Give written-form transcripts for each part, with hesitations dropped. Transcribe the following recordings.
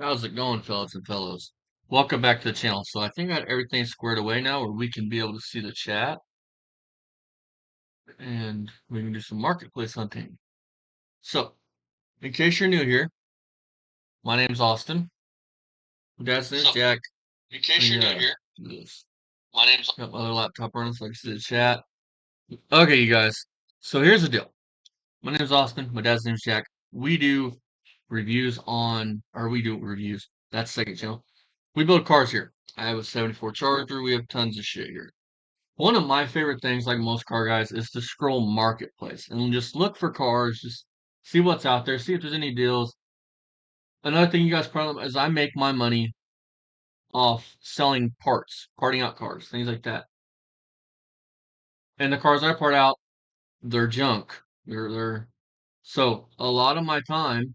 How's it going, fellas and fellows? Welcome back to the channel. So I think I got everything squared away now where we can be able to see the chat and we can do some marketplace hunting. So, in case you're new here, my name's Austin. Dad's name's So, Jack. in Let case me you're new here, do this. my name's Got my other laptop running so I can see the chat. Okay, you guys. So here's the deal. My name's Austin. My dad's name's Jack. We do reviews. That's the second channel. We build cars here. I have a 74 Charger. We have tons of shit here. One of my favorite things, like most car guys, is to scroll marketplace and just look for cars, just see what's out there, see if there's any deals. Another thing you guys probably is I make my money off selling parts, parting out cars, things like that. And the cars I part out, they're junk. They're so a lot of my time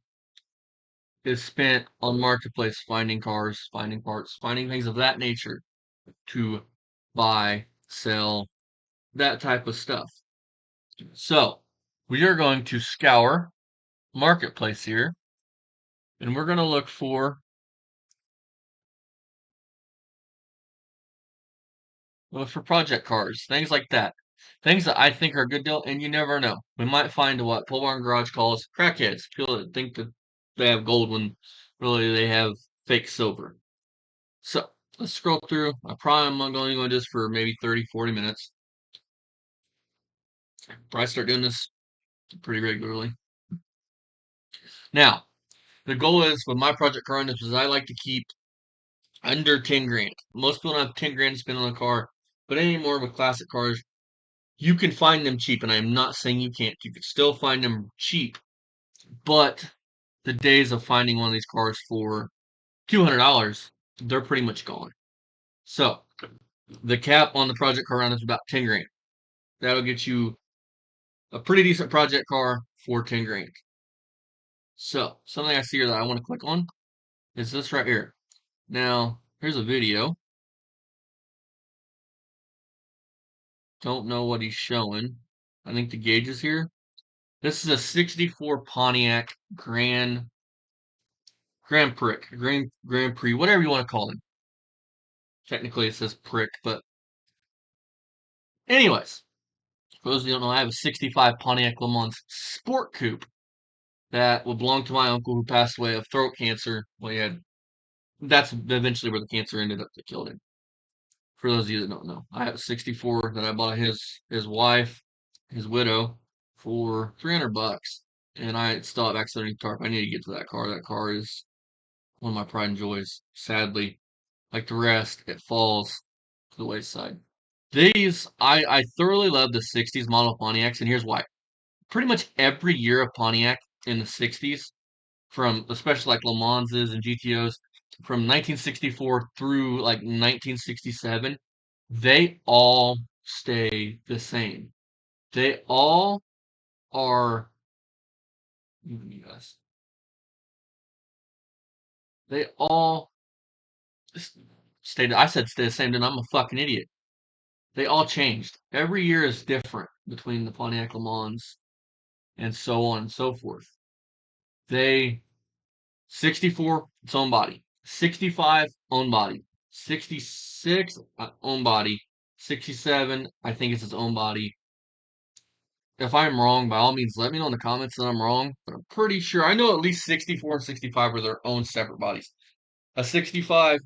is spent on marketplace finding cars, finding parts, finding things of that nature to buy, sell, that type of stuff. So we are going to scour marketplace here, and we're going to look for project cars, things like that. Things that I think are a good deal, and you never know. We might find what Pole Barn Garage calls crackheads, people that think that they have gold when really they have fake silver. So let's scroll through. I probably am only going to do this for maybe 30, 40 minutes. Probably start doing this pretty regularly. Now, the goal is with my project car is I like to keep under 10 grand. Most people don't have 10 grand to spend on a car, but anymore with classic cars, you can find them cheap. And I'm not saying you can't. You can still find them cheap, but the days of finding one of these cars for $200, they're pretty much gone. So the cap on the project car round is about 10 grand. That'll get you a pretty decent project car for 10 grand. So something I see here that I want to click on is this right here. Now, here's a video. Don't know what he's showing. I think the gauge is here. This is a 64 Pontiac Grand Prix, whatever you want to call it. Technically it says prick, but anyways, for those of you who don't know, I have a 65 Pontiac Le Mans Sport Coupe that will belong to my uncle who passed away of throat cancer. Well, that's eventually where the cancer ended up that killed him. For those of you that don't know, I have a 64 that I bought his wife, his widow, for $300, and I still have access to tarp. I need to get to that car. That car is one of my pride and joys. Sadly, like the rest, it falls to the wayside. I thoroughly love the 60s model Pontiacs, and here's why. Pretty much every year of Pontiac in the 60s, from especially like Le Manses and GTOs, from 1964 through like 1967, they all stay the same. They all are, yes, they all stay, I said stay the same, then I'm a fucking idiot. They all changed. Every year is different between the Pontiac Le Mans and so on and so forth. They 64 its own body, 65 own body, 66 own body, 67 I think it's its own body. If I'm wrong, by all means let me know in the comments that I'm wrong, but I'm pretty sure I know at least 64 and 65 are their own separate bodies. A 65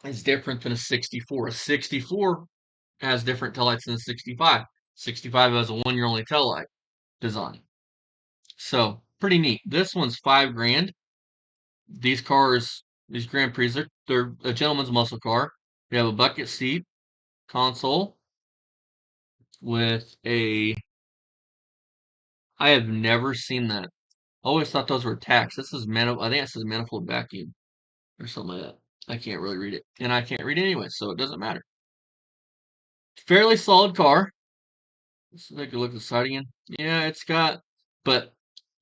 is different than a 64. A 64 has different taillights than a 65. 65 has a 1 year only taillight design. So pretty neat. This one's 5 grand. These cars, these Grand Prix, they're a gentleman's muscle car. They have a bucket seat console with a. I have never seen that. I always thought those were tacks. This is I think it says manifold vacuum or something like that. I can't really read it, and I can't read it anyway, so it doesn't matter. Fairly solid car. Let's take a look at the side again. Yeah, it's got, but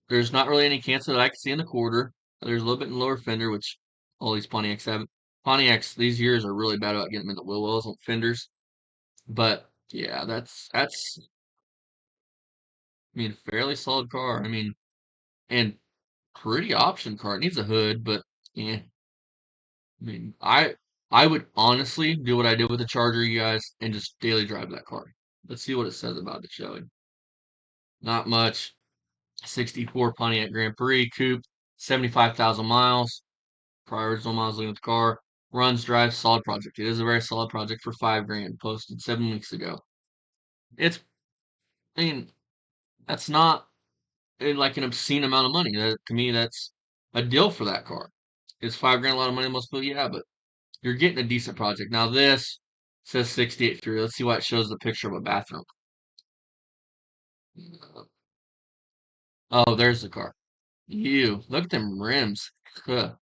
there's not really any cancer that I can see in the quarter. There's a little bit in the lower fender, which all these Pontiacs have. Pontiacs these years are really bad about getting them in the wheel wells on fenders. But yeah, that's I mean fairly solid car. I mean, and pretty option car. It needs a hood, but yeah, I mean, I would honestly do what I did with the Charger, you guys, and just daily drive that car. Let's see what it says about it, shall we? Not much. 64 Pontiac Grand Prix coupe, 75,000 miles. Prior original miles looking at the car. Runs, drives, solid project. It is a very solid project for 5 grand. Posted 7 weeks ago. It's, I mean, that's not like an obscene amount of money. That, to me, that's a deal for that car. Is 5 grand a lot of money? Most people, yeah, but you're getting a decent project. Now this says 68 through. Let's see why it shows the picture of a bathroom. Oh, there's the car. You look at them rims. Huh.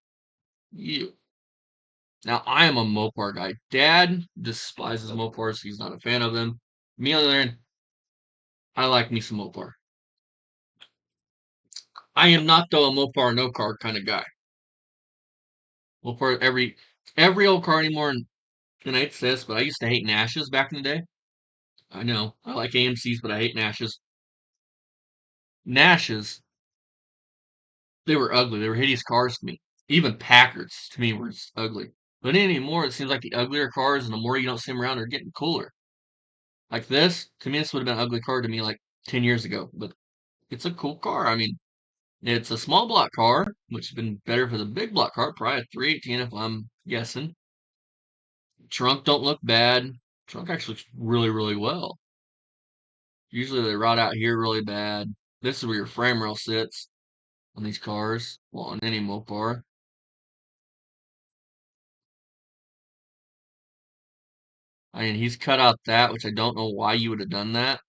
You. Now I am a Mopar guy. Dad despises Mopars. He's not a fan of them. Me on the other hand, I like me some Mopar. I am not though a Mopar no car kind of guy. Mopar every old car anymore. And I hate this, but I used to hate Nashes back in the day. I know I like AMC's, but I hate Nashes. Nashes, they were ugly. They were hideous cars to me. Even Packards to me were just ugly. But anymore, it seems like the uglier cars and the more you don't see them around, they're getting cooler. Like this, to me, this would have been an ugly car to me like 10 years ago. But it's a cool car. I mean, it's a small block car, which has been better for the big block car, probably a 318 if I'm guessing. Trunk don't look bad. Trunk actually looks really, really well. Usually they rot out here really bad. This is where your frame rail sits on these cars. Well, on any Mopar. I mean, he's cut out that, which I don't know why you would have done that.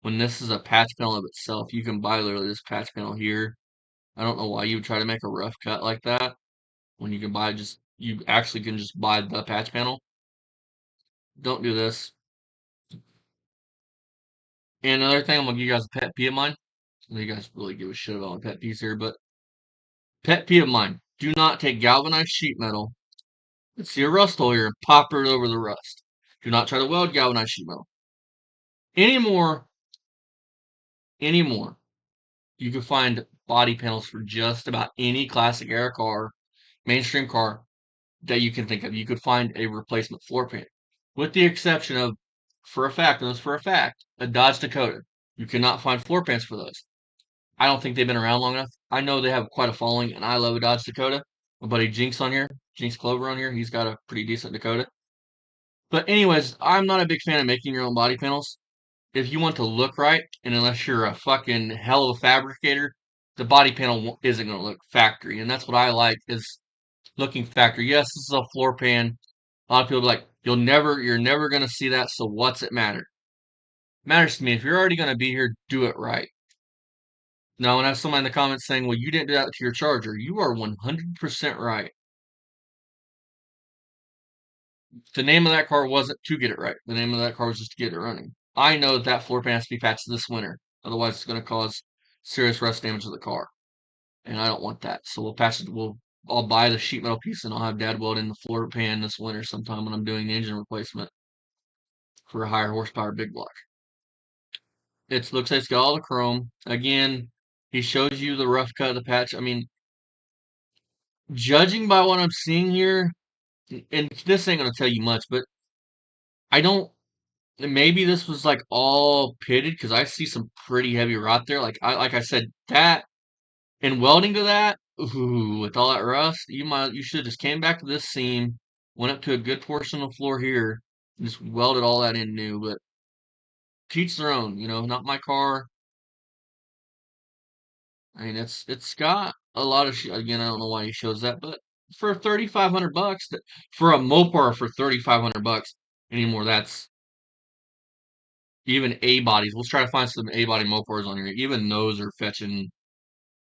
When this is a patch panel of itself, you can buy literally this patch panel here. I don't know why you would try to make a rough cut like that when you can buy just, you actually can just buy the patch panel. Don't do this. And another thing, I'm gonna give you guys a pet peeve of mine. You guys really give a shit about my pet peeves here, but pet peeve of mine. Do not take galvanized sheet metal. Let's see a rust hole here and pop it over the rust. Do not try to weld galvanized sheet metal. Anymore, anymore. You can find body panels for just about any classic era car, mainstream car that you can think of. You could find a replacement floor pan, with the exception of, for a fact, and this for a fact, a Dodge Dakota. You cannot find floor pans for those. I don't think they've been around long enough. I know they have quite a following, and I love a Dodge Dakota. My buddy Jinx on here, Jinx Clover on here, he's got a pretty decent Dakota. But anyways, I'm not a big fan of making your own body panels. If you want to look right, and unless you're a fucking hell of a fabricator, the body panel isn't going to look factory. And that's what I like is looking factory. Yes, this is a floor pan. A lot of people are like, you're never going to see that. So what's it matter? Matters to me. If you're already going to be here, do it right. Now, when I have someone in the comments saying, well, you didn't do that to your charger, you are 100% right. The name of that car wasn't to get it right. The name of that car was just to get it running. I know that that floor pan has to be patched this winter. Otherwise, it's going to cause serious rust damage to the car. And I don't want that. So we'll patch it. I'll buy the sheet metal piece and I'll have Dad weld in the floor pan this winter sometime when I'm doing the engine replacement for a higher horsepower big block. It looks like it's got all the chrome. Again, he shows you the rough cut of the patch. I mean, judging by what I'm seeing here, and this ain't gonna tell you much, but I don't. Maybe this was like all pitted because I see some pretty heavy rot there. Like I said, that and welding to that, ooh, with all that rust, you should have just came back to this seam, went up to a good portion of the floor here, and just welded all that in new. But teach their own, not my car. I mean, it's got a lot of again. I don't know why he shows that, but for 3,500 bucks, for a Mopar for 3,500 bucks anymore, that's even A bodies. Let's try to find some A body Mopars on here. Even those are fetching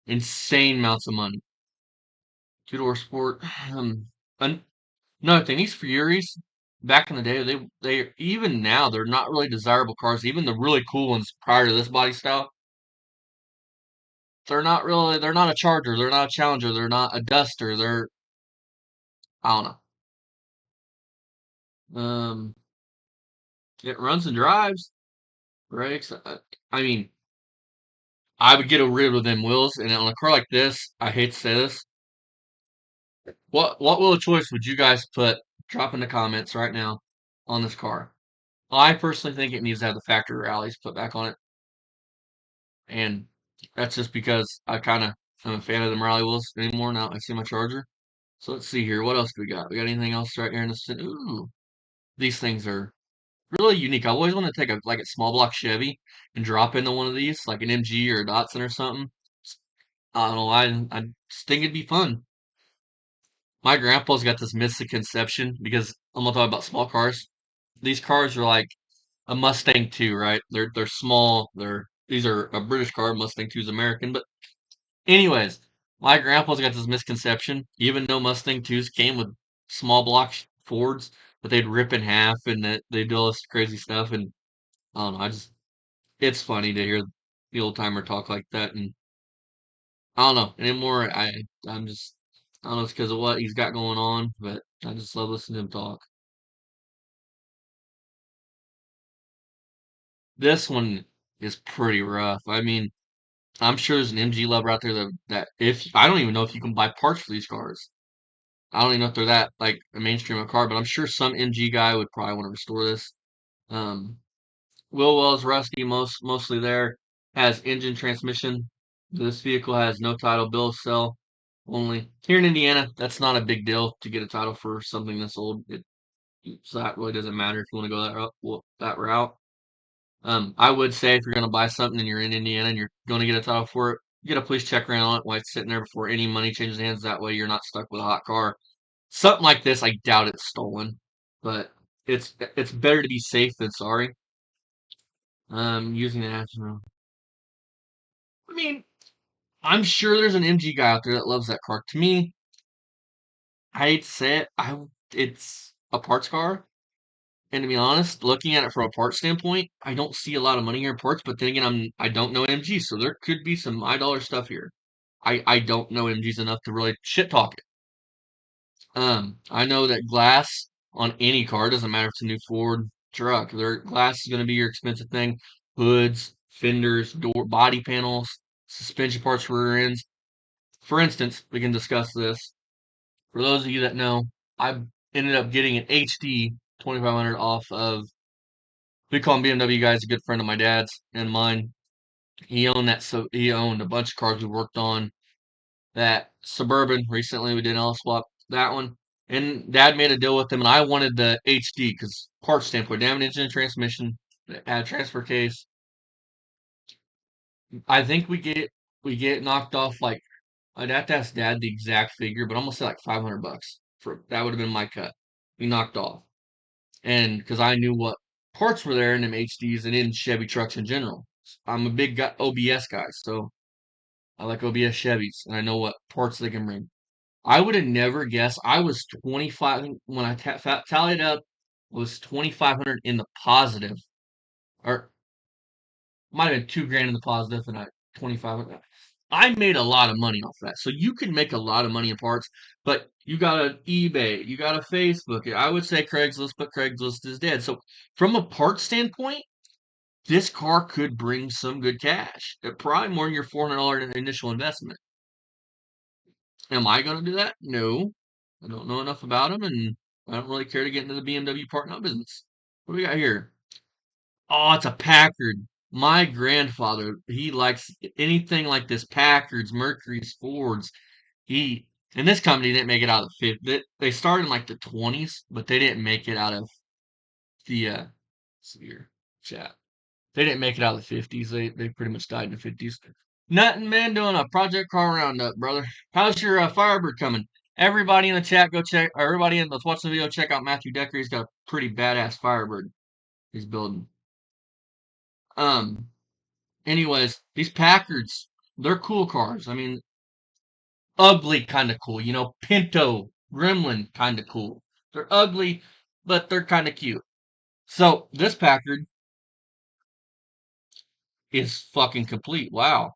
insane amounts of money. Two door sport. Another thing, these Furies back in the day, they even now they're not really desirable cars. Even the really cool ones prior to this body style, they're not a Charger, they're not a Challenger, they're not a Duster, they're I don't know. It runs and drives, brakes. I mean, I would get rid of them wheels, and on a car like this, I hate to say this, What wheel of choice would you guys put? Drop in the comments right now on this car. I personally think it needs to have the factory rallies put back on it, and that's just because I kind of am a fan of them rally wheels anymore now. I see my Charger. So let's see here. What else do we got? We got anything else right here in the city? Ooh, these things are really unique. I always want to take a small block Chevy and drop into one of these, like an MG or a Datsun or something. I don't know. I just think it'd be fun. My grandpa's got this misconception because I'm gonna talk about small cars. These cars are like a Mustang 2, right? They're small. These are a British car. Mustang 2 is American. But anyways, my grandpa's got this misconception. Even though Mustang 2s came with small block Fords, but they'd rip in half and that they do all this crazy stuff. And I don't know. It's funny to hear the old timer talk like that. And I don't know anymore. I'm just I don't know. It's because of what he's got going on, but I just love listening to him talk. This one is pretty rough. I mean, I'm sure there's an MG lover out there that if I don't even know if you can buy parts for these cars. I don't even know if they're that like a mainstream of car, but I'm sure some MG guy would probably want to restore this. Um, Wheel wells rusty, mostly there. Has engine transmission. This vehicle has no title, bill of sale only. Here in Indiana, that's not a big deal to get a title for something this old. So that really doesn't matter if you want to go that route. That route. I would say if you're going to buy something and you're in Indiana and you're going to get a title for it, get a police check around on it while it's sitting there before any money changes hands. That way you're not stuck with a hot car. Something like this, I doubt it's stolen, but it's better to be safe than sorry. Using the national. I mean, I'm sure there's an MG guy out there that loves that car. To me, I hate to say it, it's a parts car. And to be honest, looking at it from a parts standpoint, I don't see a lot of money here in parts. But then again, I don't know MG, so there could be some $my stuff here. I don't know MGs enough to really shit talk it. I know that glass on any car doesn't matter if it's a new Ford truck. Their glass is going to be your expensive thing. Hoods, fenders, door, body panels, suspension parts, rear ends. For instance, we can discuss this. For those of you that know, I ended up getting an HD 2500 off of, we call him BMW guys, a good friend of my dad's and mine. He owned that, so he owned a bunch of cars we worked on. That Suburban recently we did an L swap that one, and Dad made a deal with him, and I wanted the HD because parts standpoint, damage engine, transmission, add transfer case. I think we get knocked off like I'd have to ask Dad the exact figure, but I'm gonna say like $500 for that would have been my cut. We knocked off, and because I knew what parts were there in them HDs and in Chevy trucks in general. I'm a big OBS guy, so I like OBS Chevys, and I know what parts they can bring. I would have never guessed. I was 25 when I tallied up. Was 2,500 in the positive, or might have been 2 grand in the positive, and I 2,500. I made a lot of money off that. So you can make a lot of money in parts, but you got an eBay, you got a Facebook. I would say Craigslist, but Craigslist is dead. So from a parts standpoint, this car could bring some good cash. Probably more than your $400 initial investment. Am I going to do that? No. I don't know enough about them, and I don't really care to get into the BMW part now business. What do we got here? Oh, it's a Packard. My grandfather, he likes anything like this. Packards, Mercury's, Fords. He and this company didn't make it out of the 50s. They started in like the 20s, but they didn't make it out of the severe chat. They didn't make it out of the 50s. They pretty much died in the 50s. Nothing, man. Doing a project car roundup, brother. How's your Firebird coming? Everybody in the chat, go check. Or everybody that's watching the video, check out Matthew Decker. He's got a pretty badass Firebird he's building. Um. Anyways, these Packards, they're cool cars. I mean, ugly kind of cool. Pinto, Gremlin kind of cool. They're ugly, but they're kind of cute. So this Packard is fucking complete. Wow.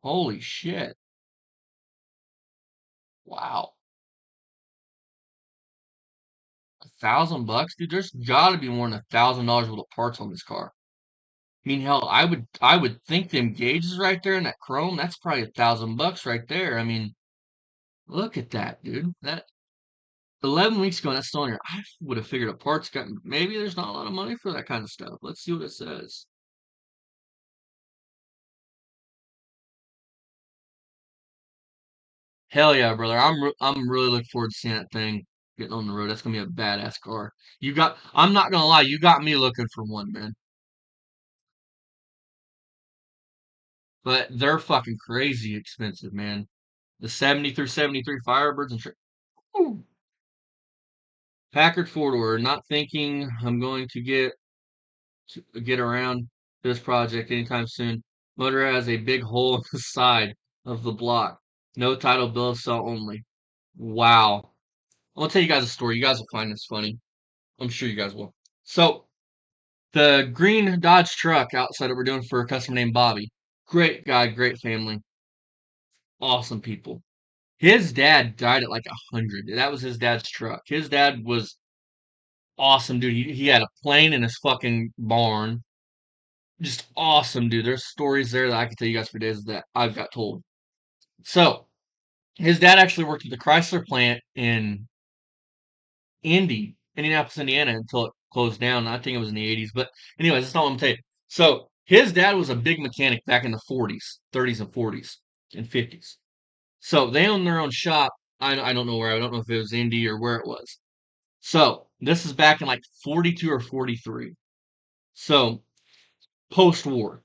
Holy shit. Wow. $1,000, dude. There's got to be more than $1,000 worth of parts on this car. I mean, hell, I would think them gauges right there in that chrome. That's probably $1,000 right there. I mean, Look at that, dude. That 11 weeks ago, that's still on here. I would have figured a parts got. Maybe there's not a lot of money for that kind of stuff. Let's see what it says. Hell yeah, brother. I'm really looking forward to seeing that thing getting on the road. That's gonna be a badass car. I'm not gonna lie, you got me looking for one, man. But they're fucking crazy expensive, man. The 70 through 73 Firebirds and Ooh. Packard four-door. Not thinking I'm going to get around to this project anytime soon. Motor has a big hole in the side of the block. No title, bill of sale only. Wow. I'll tell you guys a story. You guys will find this funny. I'm sure you guys will. So the green Dodge truck outside that we're doing for a customer named Bobby. Great guy, great family, awesome people. His dad died at like 100. That was his dad's truck. His dad was awesome, dude. He had a plane in his fucking barn. Just awesome, dude. There's stories there that I can tell you guys for days that I've got told. So his dad actually worked at the Chrysler plant in Indianapolis, Indiana, until it closed down. I think it was in the 80s. But anyways, that's not what I'm telling you. So his dad was a big mechanic back in the 40s, 30s and 40s and 50s. So they owned their own shop. I don't know where. I don't know if it was Indy or where it was. So this is back in like 42 or 43. So post-war.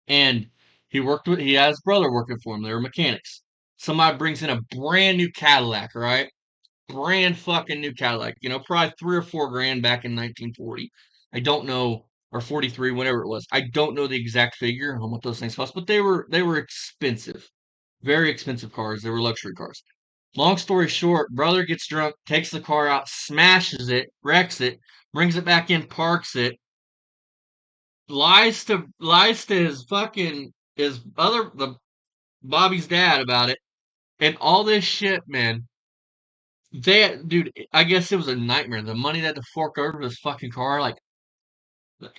And he had his brother working for him. They were mechanics. Somebody brings in a brand new Cadillac, right? Brand fucking new Cadillac. Probably 3 or 4 grand back in 1940. I don't know, or 43, whatever it was. I don't know the exact figure on what those things cost, but they were expensive, very expensive cars. They were luxury cars. Long story short, brother gets drunk, takes the car out, smashes it, wrecks it, brings it back in, parks it, lies to his fucking his other the Bobby's dad about it, and all this shit, man. Dude, I guess it was a nightmare. The money they had to fork over this fucking car, like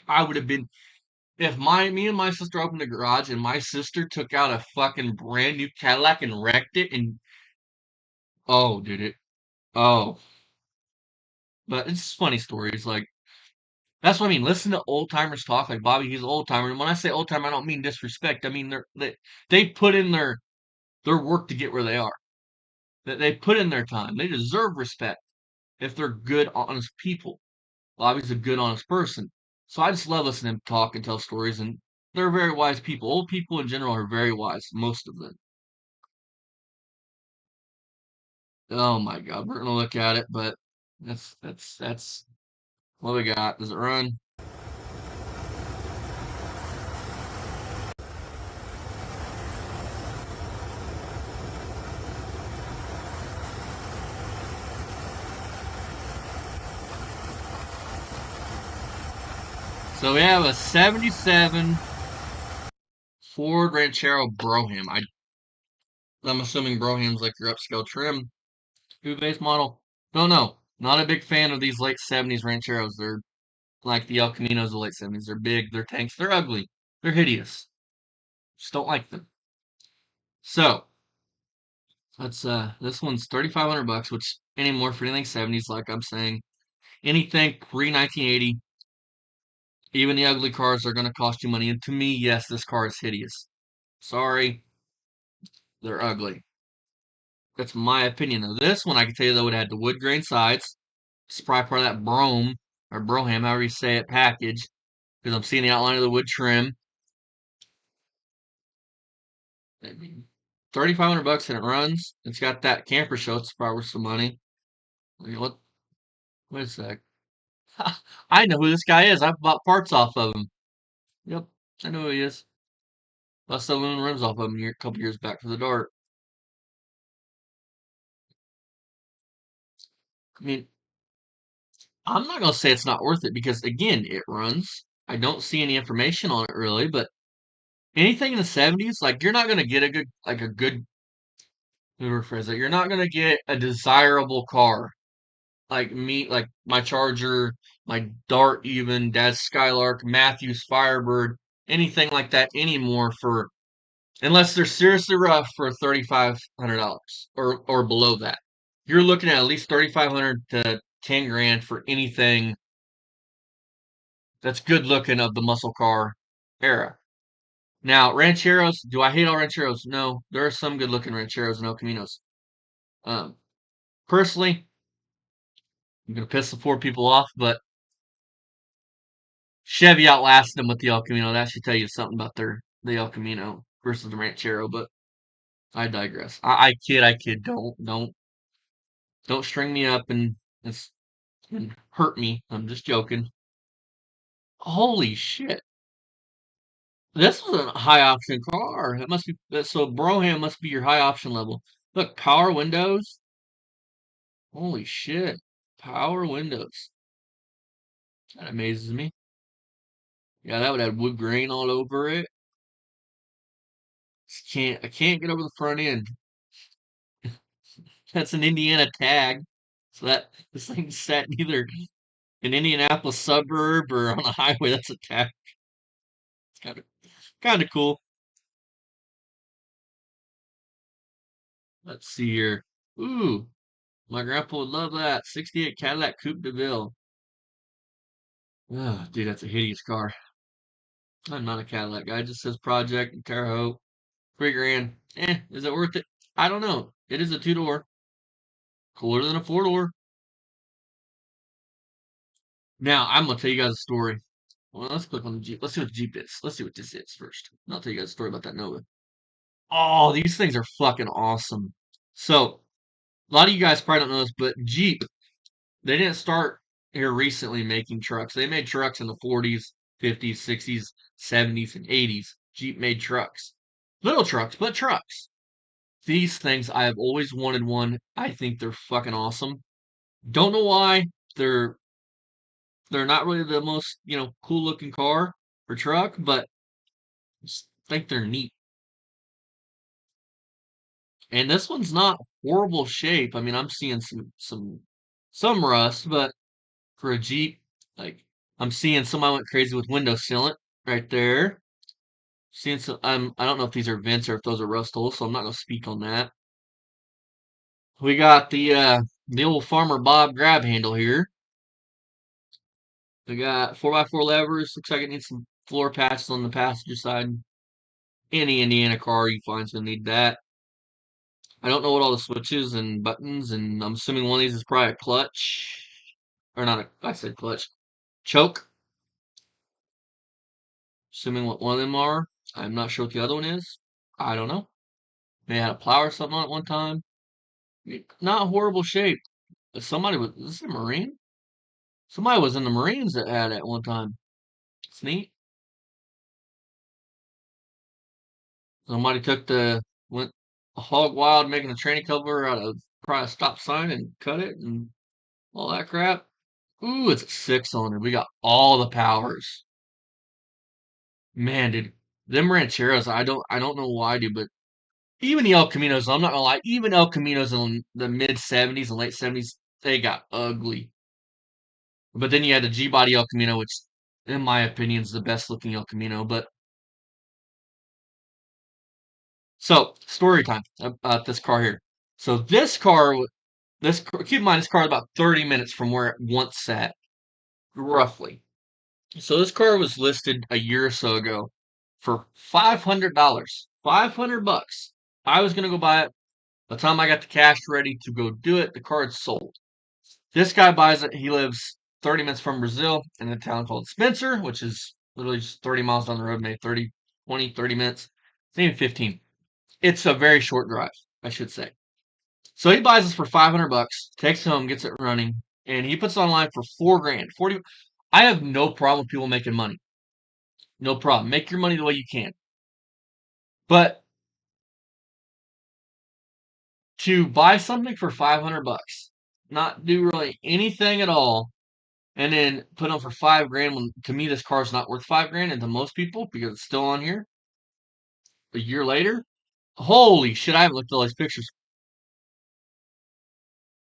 I would have been if me and my sister opened the garage and my sister took out a fucking brand new Cadillac and wrecked it, and oh, dude, oh, but it's just funny stories. Like that's what I mean. Listen to old timers talk. Like Bobby, he's an old timer, and when I say old timer, I don't mean disrespect. I mean they put in their work to get where they are. That they put in their time. They deserve respect if they're good, honest people. Bobby's a good, honest person. So I just love listening to him talk and tell stories, and they're very wise people. Old people in general are very wise, most of them. Oh my God, we're gonna look at it, but that's what we got. Does it run? So we have a 77 Ford Ranchero Brougham. I'm assuming Broham's like your upscale trim. Two base model. Don't know. Not a big fan of these late 70s Rancheros. They're like the El Caminos of the late 70s. They're big, they're tanks, they're ugly, they're hideous. Just don't like them. So that's this one's 3,500 bucks, which anymore for anything 70s, like I'm saying. Anything pre 1980, even the ugly cars are gonna cost you money. And to me, yes, this car is hideous. Sorry, they're ugly. That's my opinion of this one. I can tell you though it had the wood grain sides. It's probably part of that Brougham or Broham, however you say it, package. Because I'm seeing the outline of the wood trim. I mean, 3,500 bucks and it runs. It's got that camper show. It's probably worth some money. What? Wait a sec. I know who this guy is. I've bought parts off of him. Yep, I know who he is. Bust the aluminum rims off of him a couple years back for the Dart. I mean, I'm not gonna say it's not worth it because again, it runs. I don't see any information on it really, but anything in the 70s, like you're not gonna get a good. Let me rephrase that. You're not gonna get a desirable car like my Charger, my Dart, even Dad's Skylark, Matthews Firebird, anything like that anymore for unless they're seriously rough for $3,500 or below that. You're looking at least 3,500 to 10 grand for anything that's good looking of the muscle car era. Now, rancheros, do I hate all rancheros? No, there are some good looking rancheros and El Caminos. Um, Personally, I'm gonna piss the poor people off, but Chevy outlasted them with the El Camino. That should tell you something about the El Camino versus the Ranchero. But I digress. I kid, I kid. Don't string me up and hurt me. I'm just joking. Holy shit! This was a high option car. It must be so. Broham must be your high option level. Look, power windows. Holy shit! Power windows. That amazes me. Yeah, that would have wood grain all over it. I can't get over the front end. That's an Indiana tag. So that this thing's set in either an Indianapolis suburb or on a highway. That's a tag. It's kind of cool. Let's see here. Ooh, my grandpa would love that. 68 Cadillac Coupe de Ville. Oh, dude, that's a hideous car. I'm not a Cadillac guy. It just says Project and Terre Haute. 3 grand. Is it worth it? I don't know. It is a two-door. Cooler than a four-door. Now, I'm going to tell you guys a story. Well, let's click on the Jeep. Let's see what the Jeep is. Let's see what this is first. And I'll tell you guys a story about that Nova. Oh, these things are fucking awesome. So, a lot of you guys probably don't know this, but Jeep, they didn't start here recently making trucks. They made trucks in the 40s, 50s, 60s, 70s, and 80s. Jeep made trucks. Little trucks, but trucks. These things, I have always wanted one. I think they're fucking awesome. Don't know why. They're they're not really the most, cool looking car or truck, but I just think they're neat. And this one's not horrible shape. I mean, I'm seeing some rust, but for a Jeep, like I'm seeing somebody went crazy with window sealant right there. Seeing some, I don't know if these are vents or if those are rust holes, so I'm not gonna speak on that. We got the old Farmer Bob grab handle here. We got 4x4 levers. Looks like it needs some floor patches on the passenger side. Any Indiana car you find's gonna need that. I don't know what all the switches and buttons, and I'm assuming one of these is probably a clutch. Or not a, I said clutch. Choke. Assuming what one of them are. I'm not sure what the other one is. I don't know. They had a plow or something on it one time. Not horrible shape. Somebody was, is this a Marine? Somebody was in the Marines that had it one time. It's neat. Somebody went hog wild making a tranny cover out of probably a stop sign and cut it and all that crap. Ooh, it's a 6-cylinder. We got all the powers. Man, dude, them rancheros, I don't know why, dude, but even the El Caminos, I'm not gonna lie, even El Caminos in the mid '70s and late '70s, they got ugly. But then you had the G body El Camino, which, in my opinion, is the best looking El Camino. But so story time about this car here. So keep in mind this car is about 30 minutes from where it once sat, roughly. So this car was listed a year or so ago for $500. 500 bucks. I was gonna go buy it. By the time I got the cash ready to go do it, the car had sold. This guy buys it. He lives 30 minutes from Brazil in a town called Spencer, which is literally just 30 miles down the road, maybe 30, 20, 30 minutes, maybe 15. It's a very short drive, I should say. So he buys this for 500 bucks, takes it home, gets it running, and he puts it online for 4 grand. 40. I have no problem with people making money. No problem. Make your money the way you can. But to buy something for 500 bucks, not do really anything at all, and then put on for 5 grand when to me this car's not worth 5 grand and to most people because it's still on here a year later. Holy shit, I haven't looked at all these pictures.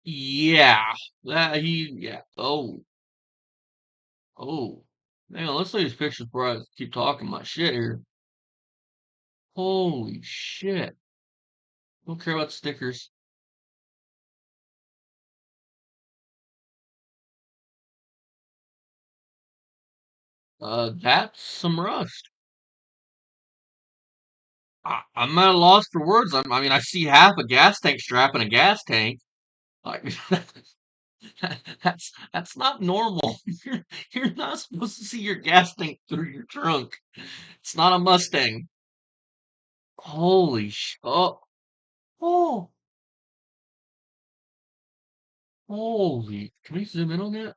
Yeah. Yeah. Oh. Man, let's look at these pictures before I keep talking my shit here. Holy shit. Don't care about stickers. That's some rust. I'm at a loss for words. I mean, I see half a gas tank strap in a gas tank. Like, that's not normal. You're not supposed to see your gas tank through your trunk. It's not a Mustang. Holy sh! Oh, holy! Can we zoom in on that?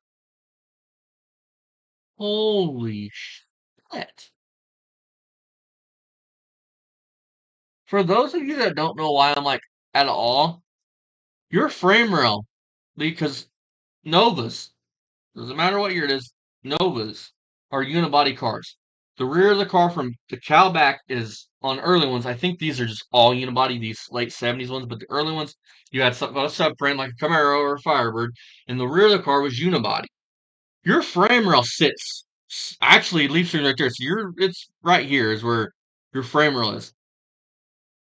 Holy shit! For those of you that don't know why I'm like at all, your frame rail, because Novas, doesn't matter what year it is, Novas are unibody cars. The rear of the car from the cow back is on early ones. I think these are just all unibody, these late 70s ones, but the early ones, you had something a subframe like a Camaro or a Firebird, and the rear of the car was unibody. Your frame rail sits actually leaf springs right there. So it's right here is where your frame rail is.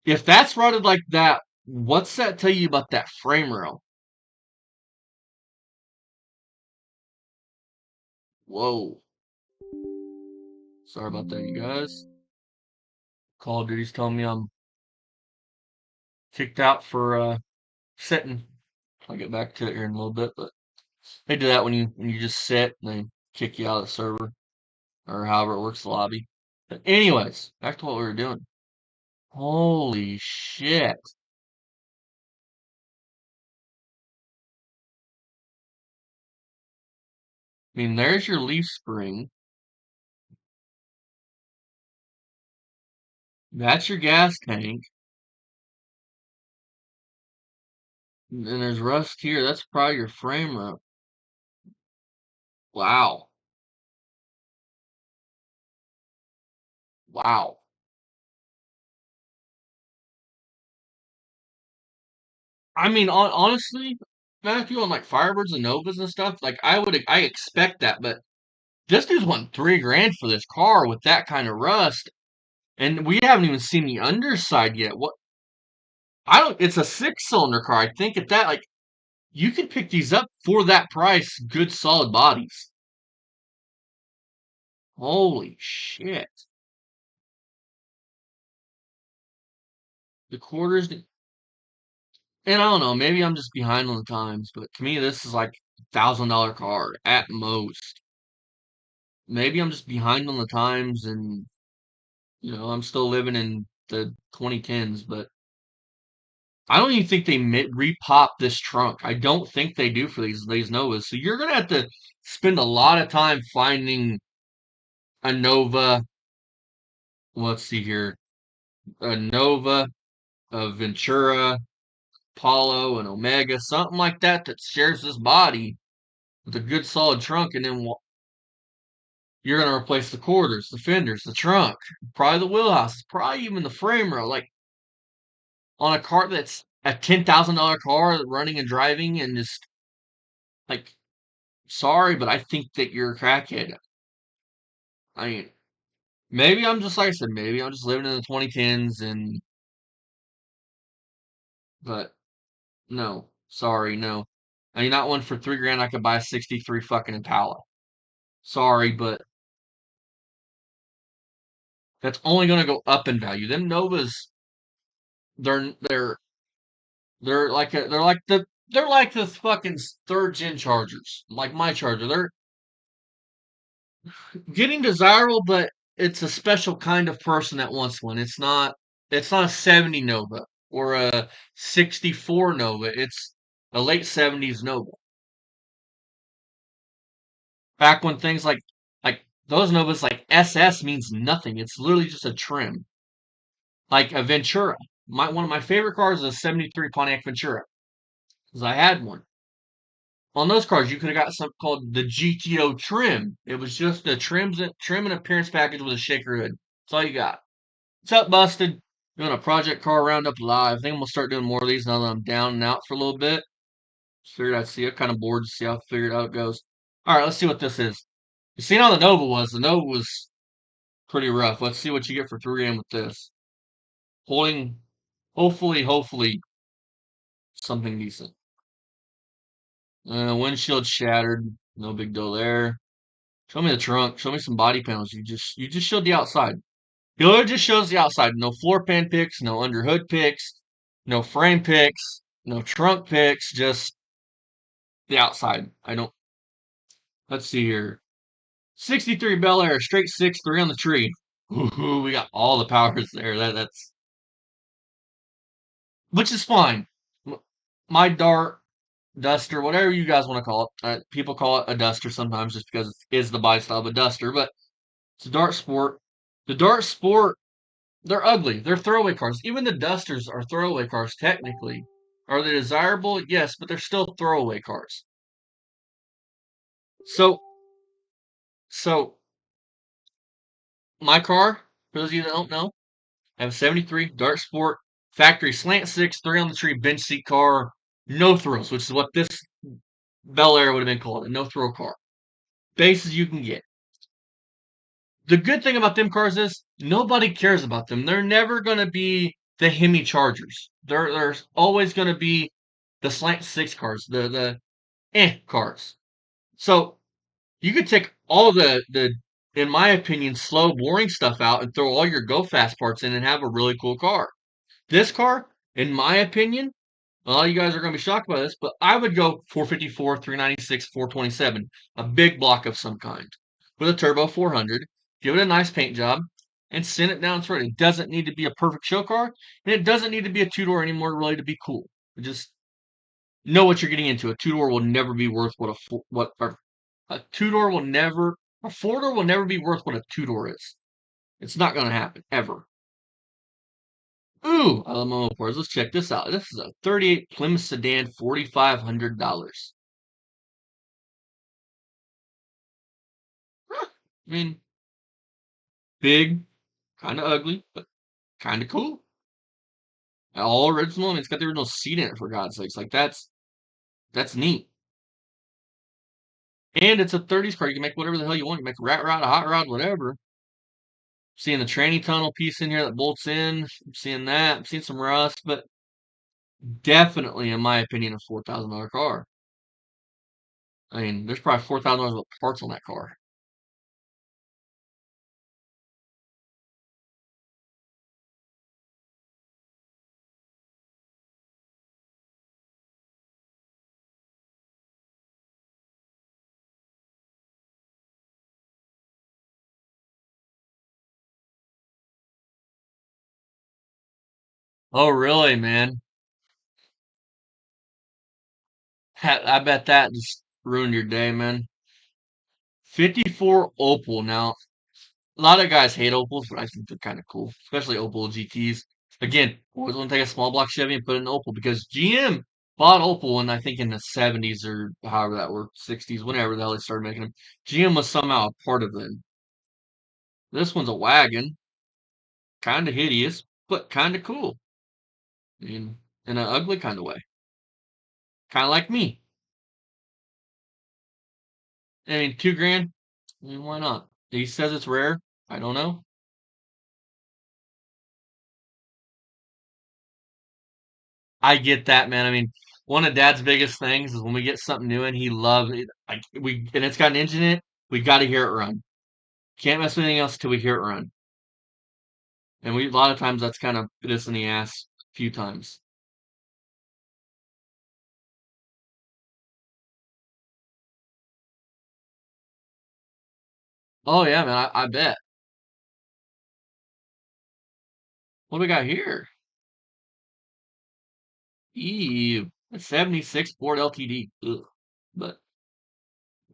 If that's rotted like that, what's that tell you about that frame rail? Whoa. Sorry about that, you guys. Call of Duty's telling me I'm kicked out for sitting. I'll get back to it here in a little bit, but they do that when you just sit and they kick you out of the server or however it works the lobby. But anyways, back to what we were doing. Holy shit. I mean, there's your leaf spring. That's your gas tank. And there's rust here. That's probably your frame rail. Wow. Wow. I mean, honestly, Matthew, on like Firebirds and Novas and stuff, like I expect that, but this dude's won 3 grand for this car with that kind of rust, and we haven't even seen the underside yet. What I don't, it's a 6 cylinder car. I think at that, like, you can pick these up for that price, good solid bodies. Holy shit. The quarters, and I don't know, maybe I'm just behind on the times, but to me, this is like $1,000 car at most. Maybe I'm just behind on the times and I'm still living in the 2010s, but I don't even think they repop this trunk. I don't think they do for these Novas. So you're gonna have to spend a lot of time finding a Nova. Let's see here, a Nova, a Ventura, Apollo, an Omega, something like that that shares this body with a good solid trunk, and then you're gonna replace the quarters, the fenders, the trunk, probably the wheelhouse, probably even the frame rail. Like on a car that's a $10,000 car running and driving and just like sorry, but I think that you're a crackhead. I mean, maybe I'm just like I said, maybe I'm just living in the 2010s but no, sorry, no. I mean, not one for 3 grand. I could buy a 63 fucking Impala. Sorry, but that's only gonna go up in value. Them Novas, they're they're they're like the fucking third gen Chargers, like my Charger. They're getting desirable, but it's a special kind of person that wants one. It's not a 70 Nova or a 64 Nova. It's a late 70s Nova. Back when things like those Novas like SS means nothing. It's literally just a trim. Like a Ventura. One of my favorite cars is a 73 Pontiac Ventura. Because I had one. On those cars, you could have got something called the GTO trim. It was just a trim and appearance package with a shaker hood. That's all you got. What's up, Busted? Doing a Project Car Roundup live. I think I'm gonna start doing more of these now that I'm down and out for a little bit. Just figured I'd see. I'm kind of bored to see how it goes. All right, let's see what this is. You seen how the Nova was? The Nova was pretty rough. Let's see what you get for 3 grand with this. holding, hopefully something decent. Windshield shattered, no big deal there. Show me the trunk. Show me some body panels. You just showed the outside. It just shows the outside. No floor pan pics, no under hood pics, no frame pics, no trunk pics. Just the outside. I don't. Let's see here. 63 Bel Air, straight 6.3 on the tree. Ooh, we got all the powers there. That's which is fine. My dart duster, whatever you guys want to call it. People call it a duster sometimes just because it is the body style of a duster, but it's a dart sport. The dart sport, they're ugly. They're throwaway cars. Even the dusters are throwaway cars technically. Are they desirable? Yes, but they're still throwaway cars. So, so my car, for those of you that don't know, I have a 73 Dart Sport factory slant six, 3 on the tree bench seat car, no thrills, which is what this Bel Air would have been called, a no thrill car. Base as you can get. The good thing about them cars is nobody cares about them. They're never going to be the Hemi Chargers. They're always going to be the slant six cars, the cars. So you could take all the in my opinion slow boring stuff out and throw all your go fast parts in and have a really cool car. This car, in my opinion, a lot of you guys are going to be shocked by this, but I would go 454, 396, 427, a big block of some kind with a turbo 400, give it a nice paint job, and send it down through it. It doesn't need to be a perfect show car, and it doesn't need to be a two door anymore really to be cool. Just know what you're getting into. A two door will never be worth what a two door will never a four door will never be worth what a two door is. It's not going to happen ever. Ooh, I love my Motorsports. Let's check this out. This is a 38 Plymouth sedan, $4,500. I mean, big, kind of ugly, but kind of cool. All original. I mean, it's got the original seat in it for God's sakes. Like that's neat. And it's a 30s car. You can make whatever the hell you want. You can make a rat rod, a hot rod, whatever. Seeing the tranny tunnel piece in here that bolts in. I'm seeing that. I'm seeing some rust, but definitely, in my opinion, a $4,000 car. I mean, there's probably $4,000 of parts on that car. Oh, really, man? I bet that just ruined your day, man. 54 Opal. Now, a lot of guys hate Opals, but I think they're kind of cool, especially Opal GTs. Again, always want to take a small block Chevy and put it in Opal because GM bought Opal in, I think, in the 70s or however that worked, 60s, whenever the hell they started making them. GM was somehow a part of them. This one's a wagon, kind of hideous, but kind of cool. I mean, in an ugly kind of way. Kind of like me. I mean, 2 grand? I mean, why not? He says it's rare. I don't know. I get that, man. I mean, one of Dad's biggest things is when we get something new and he loves it. Like and it's got an engine in it. We got to hear it run. Can't mess with anything else until we hear it run. And we a lot of times that's kind of bit us in the ass a few times. Oh yeah, man. I bet. What do we got here? Ew, a '76 Ford LTD. Ugh. But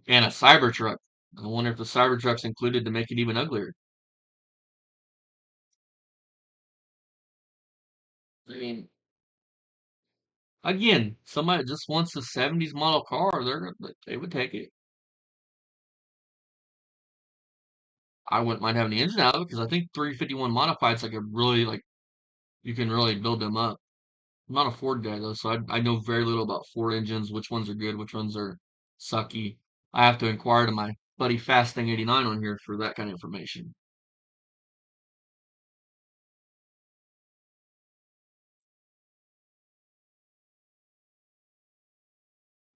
and a Cybertruck. I wonder if the Cybertruck's included to make it even uglier. I mean, again, somebody that just wants a '70s model car. They would take it. I wouldn't mind having the engine out of it because I think 351 modifieds like a really like you can really build them up. I'm not a Ford guy though, so I know very little about Ford engines, which ones are good, which ones are sucky. I have to inquire to my buddy Fasting 89 on here for that kind of information.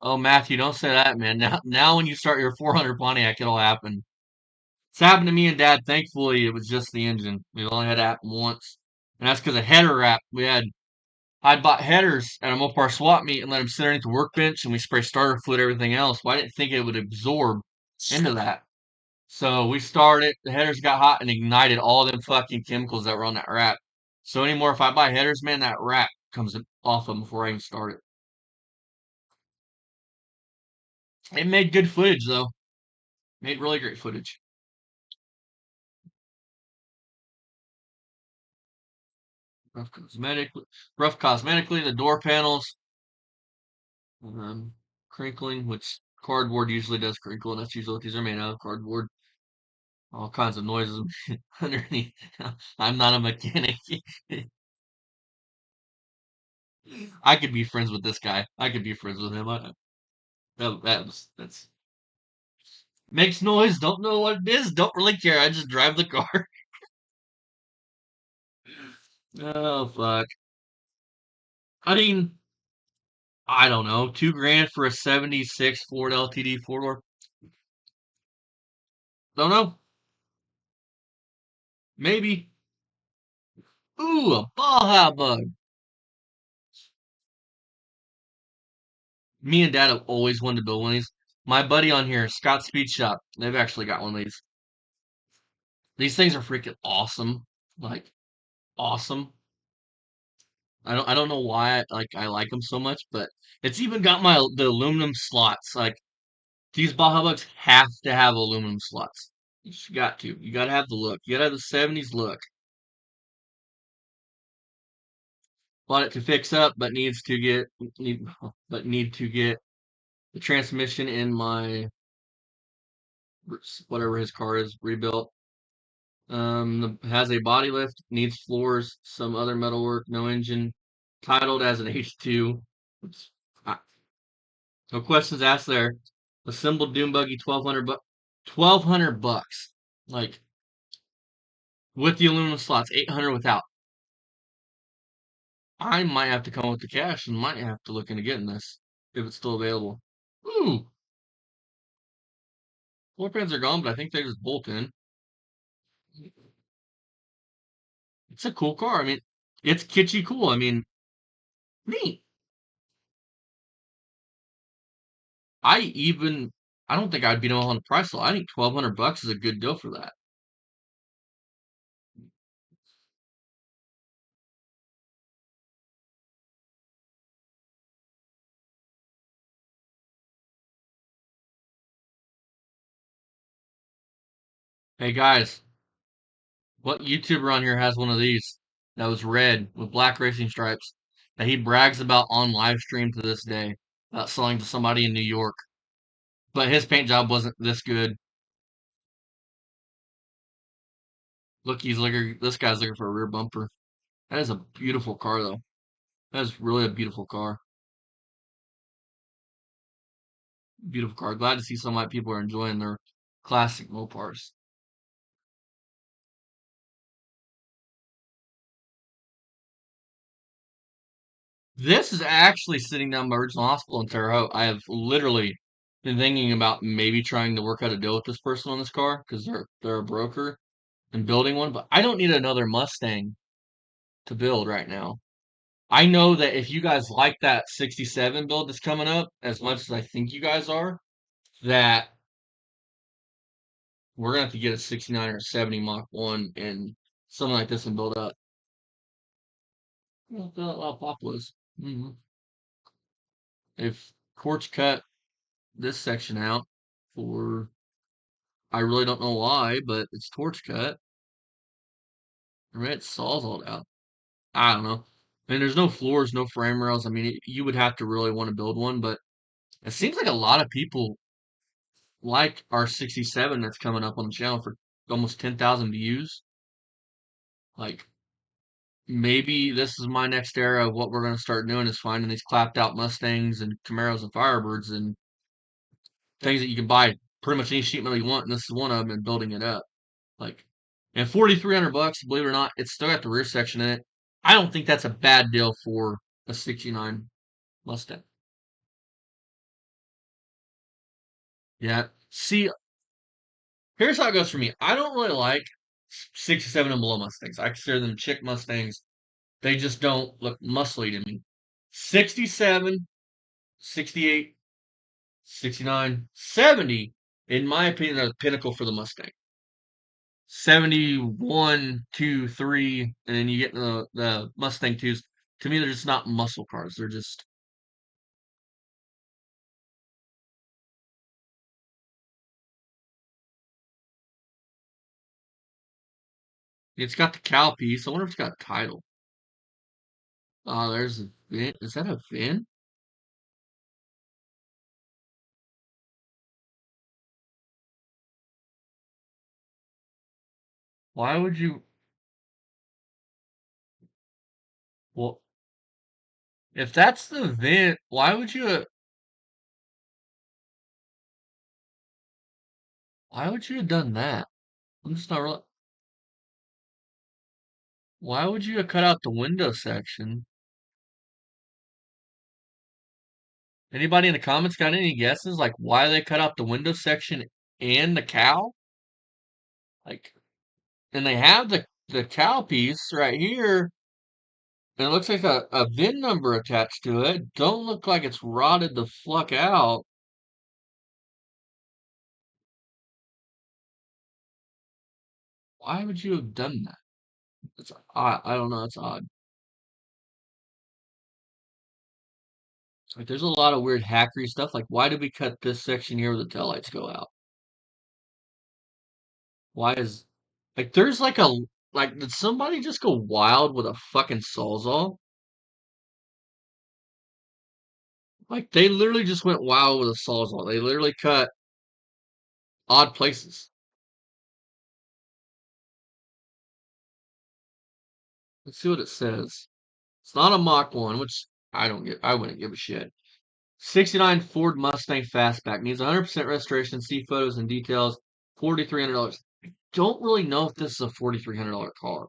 Oh, Matthew, don't say that, man. Now when you start your 400 Pontiac, it'll happen. It's happened to me and Dad. Thankfully, it was just the engine. We only had it happen once, and that's because of header wrap. I'd bought headers at a Mopar swap meet and let them sit underneath the workbench, and we spray starter fluid, everything else. Well, I didn't think it would absorb into that. So we started. The headers got hot and ignited all them fucking chemicals that were on that wrap. So anymore, if I buy headers, man, that wrap comes off them before I even start it. It made good footage though. Made really great footage. Rough cosmetic, rough cosmetically, the door panels, crinkling, which cardboard usually does crinkle, and that's usually what these are made out of, cardboard. All kinds of noises underneath. I'm not a mechanic. I could be friends with this guy. I could be friends with him. That's makes noise. Don't know what it is. Don't really care. I just drive the car. Oh fuck. I mean, I don't know. 2 grand for a '76 Ford LTD four door. Don't know. Maybe. Ooh, a Baja Bug. Me and Dad have always wanted to build one of these. My buddy on here, Scott Speed Shop, they've actually got one of these. These things are freaking awesome. Like awesome. I don't know why I like them so much, but it's even got the aluminum slots. Like these Baja Bugs have to have aluminum slots. You just got to. You got to have the look. You got to have the '70s look. Bought it to fix up, but need to get the transmission in my whatever his car is rebuilt. Has a body lift, needs floors, some other metalwork, no engine. Titled as an H2. No questions asked there. Assembled Doom Buggy 1200 bucks. Like with the aluminum slots, 800 without. I might have to come up with the cash and might have to look into getting this if it's still available. Ooh, floor pans are gone, but I think they just bolt in. It's a cool car. I mean, it's kitschy cool. I mean, neat. I even I don't think I'd beat them on the price though. I think 1200 bucks is a good deal for that. Hey guys, what YouTuber on here has one of these that was red with black racing stripes that he brags about on live stream to this day about selling to somebody in New York? But his paint job wasn't this good. Look, this guy's looking for a rear bumper. That is a beautiful car though. That is really a beautiful car. Beautiful car. Glad to see so many people are enjoying their classic Mopars. This is actually sitting down my original hospital in Terre Haute. I have literally been thinking about maybe trying to work out a deal with this person on this car because they're a broker and building one, but I don't need another Mustang to build right now. I know that if you guys like that 67 build that's coming up as much as I think you guys are, that we're gonna have to get a 69 or a 70 Mach 1 and something like this and build up. Well, fill out a lot of pop was. If Quartz cut this section out for I really don't know why, but it's torch cut. Right, it's sawzalled out. I don't know. And there's no floors, no frame rails. I mean, you would have to really want to build one, but it seems like a lot of people like our 67 that's coming up on the channel for almost 10,000 views. Like, maybe this is my next era of what we're going to start doing is finding these clapped out Mustangs and Camaros and Firebirds and things that you can buy pretty much any sheet metal you want, and this is one of them, and building it up. Like, and 4,300 bucks, believe it or not, it's still got the rear section in it. I don't think that's a bad deal for a '69 Mustang. Yeah. See, here's how it goes for me. I don't really like 67 and below Mustangs. I consider them chick Mustangs. They just don't look muscly to me. 67, 68, 69, 70, in my opinion, are the pinnacle for the Mustang. 71, 2, 3, and then you get the Mustang 2s. To me, they're just not muscle cars. They're just, it's got the cow piece. I wonder if it's got a title. Oh, there's a VIN. Is that a VIN? Why would you, well, if that's the VIN, why would you have done that? I'm just not real. Why would you have cut out the window section? Anybody in the comments got any guesses like why they cut out the window section and the cow? Like, and they have the cow piece right here, and it looks like a VIN number attached to it. Don't look like it's rotted the fuck out. Why would you have done that? It's odd. I don't know. It's odd. Like, there's a lot of weird hackery stuff. Like, why did we cut this section here where the taillights go out? Why is like there's like a like did somebody just go wild with a fucking sawzall? Like they literally just went wild with a sawzall. They literally cut odd places. Let's see what it says. It's not a Mach 1, which I wouldn't give a shit. 69 Ford Mustang Fastback needs 100% restoration. See photos and details. $4,300. I don't really know if this is a $4,300 car.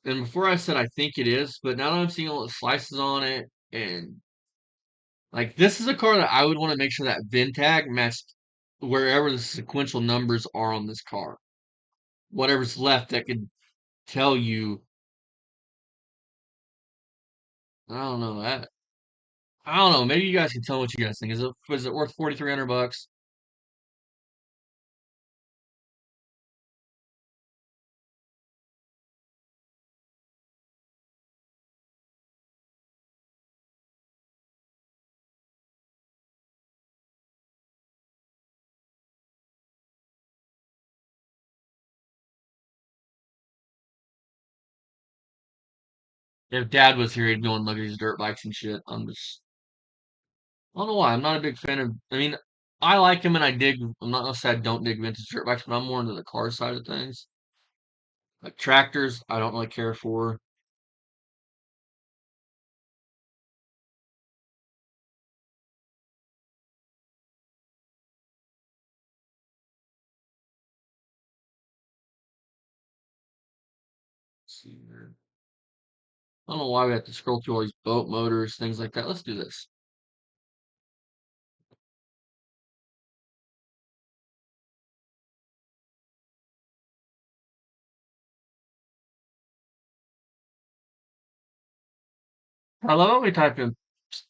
And before I said I think it is, but now that I'm seeing all the slices on it, and like this is a car that I would want to make sure that VIN tag matched wherever the sequential numbers are on this car. Whatever's left that could tell you, I don't know that. I don't know. Maybe you guys can tell me what you guys think. Is it worth 4,300 bucks? If Dad was here, he'd go and look at his dirt bikes and shit. I don't know why. I'm not a big fan of. I mean, I like him and I dig. I'm not gonna say I don't dig vintage dirt bikes, but I'm more into the car side of things. Like tractors, I don't really care for. Let's see here. I don't know why we have to scroll through all these boat motors, things like that. Let's do this. I love how we type in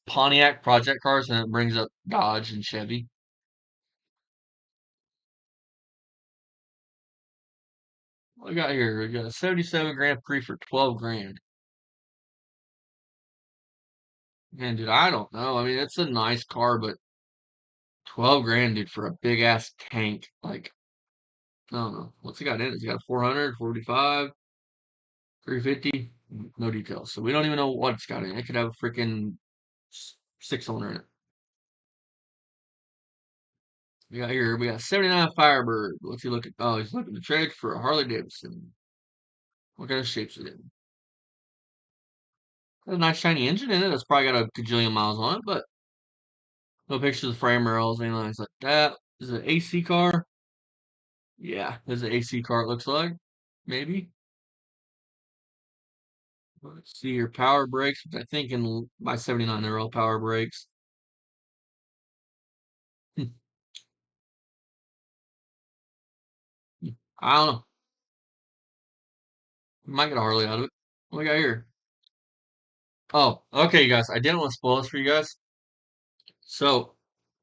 Pontiac project cars and it brings up Dodge and Chevy. What we got here? We got a 77 Grand Prix for 12 grand. Man, dude, I don't know. I mean, it's a nice car, but 12 grand, dude, for a big ass tank. Like, I don't know. What's it got in it? It's got a 400, 350. No details. So we don't even know what it's got in it. It could have a freaking six cylinder in it. We got 79 Firebird. What's he looking? Oh, he's looking to trade for a Harley Davidson. What kind of shapes is it in? Got a nice shiny engine in it. That's probably got a gajillion miles on it, but no pictures of frame rails, anything like that. Is it an AC car? Yeah, this is an AC car, it looks like. Maybe. Let's see your power brakes, which I think in my 79 they're all power brakes. I don't know. We might get a Harley out of it. What we got here? Oh, okay, you guys. I didn't want to spoil this for you guys. So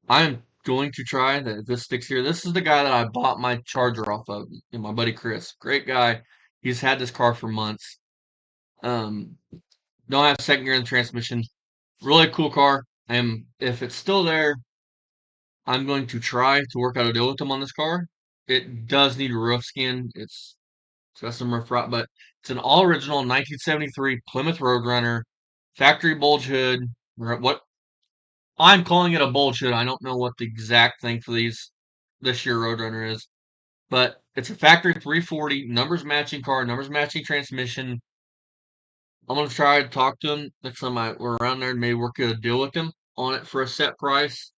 I'm going to try that if this sticks here. This is the guy that I bought my Charger off of, and my buddy Chris. Great guy. He's had this car for months. Um, don't have second gear in the transmission. Really cool car. And if it's still there, I'm going to try to work out a deal with him on this car. It does need a roof skin. It's got some rough rot, but it's an all original 1973 Plymouth Roadrunner, factory bulge hood. What I'm calling it a bulge hood. I don't know what the exact thing for this year Roadrunner is, but it's a factory 340 numbers matching car, numbers matching transmission. I'm gonna try to talk to him next time we're around there and maybe work out a deal with him on it for a set price.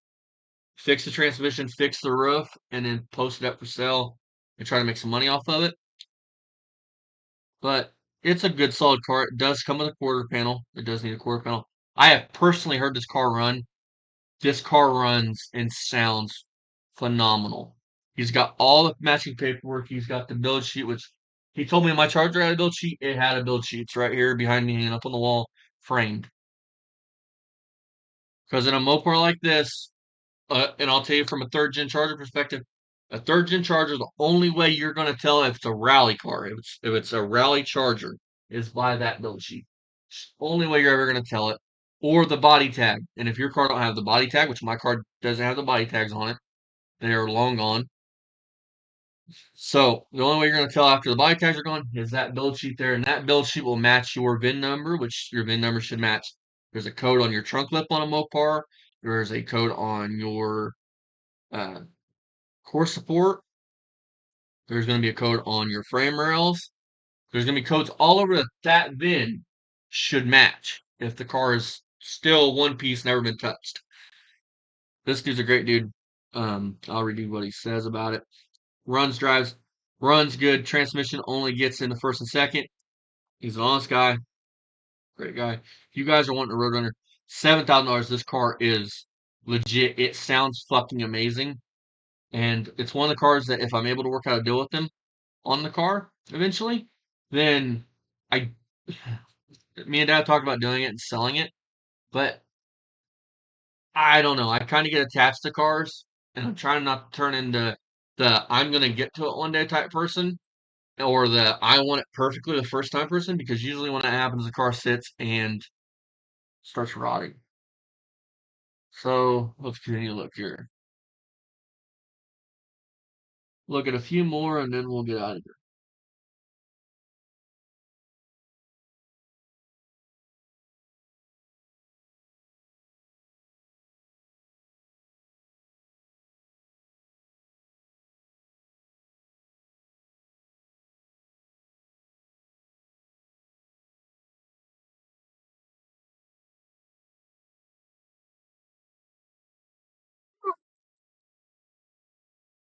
Fix the transmission, fix the roof, and then post it up for sale and try to make some money off of it. But it's a good solid car. It does come with a quarter panel. It does need a quarter panel. I have personally heard this car run. This car runs and sounds phenomenal. He's got all the matching paperwork. He's got the build sheet, which he told me my Charger had a build sheet. It had a build sheet. It's right here behind me hanging up on the wall, framed. Because in a Mopar like this, and I'll tell you from a third gen Charger perspective, a third gen Charger, the only way you're going to tell if it's a rally car, if it's a rally Charger, is by that build sheet. It's the only way you're ever going to tell it, or the body tag. And if your car don't have the body tag, which my car doesn't have the body tags on it, they are long gone. So the only way you're going to tell after the body tags are gone is that build sheet there, and that build sheet will match your VIN number, which your VIN number should match. There's a code on your trunk lip on a Mopar. There's a code on your uh, core support. There's going to be a code on your frame rails. There's going to be codes all over that VIN should match if the car is still one piece, never been touched. This dude's a great dude. I'll read you what he says about it. Runs good. Transmission only gets in the first and second. He's an honest guy, great guy. If you guys are wanting a Roadrunner, $7,000. This car is legit. It sounds fucking amazing, and it's one of the cars that if I'm able to work out a deal with them on the car eventually, then I, me and Dad talked about doing it and selling it, but I don't know. I kind of get attached to cars, and I'm trying not to turn into the I'm gonna get to it one day type person, or the I want it perfectly the first time person, because usually when that happens, the car sits and starts rotting. So let's continue to look here. Look at a few more, and then we'll get out of here.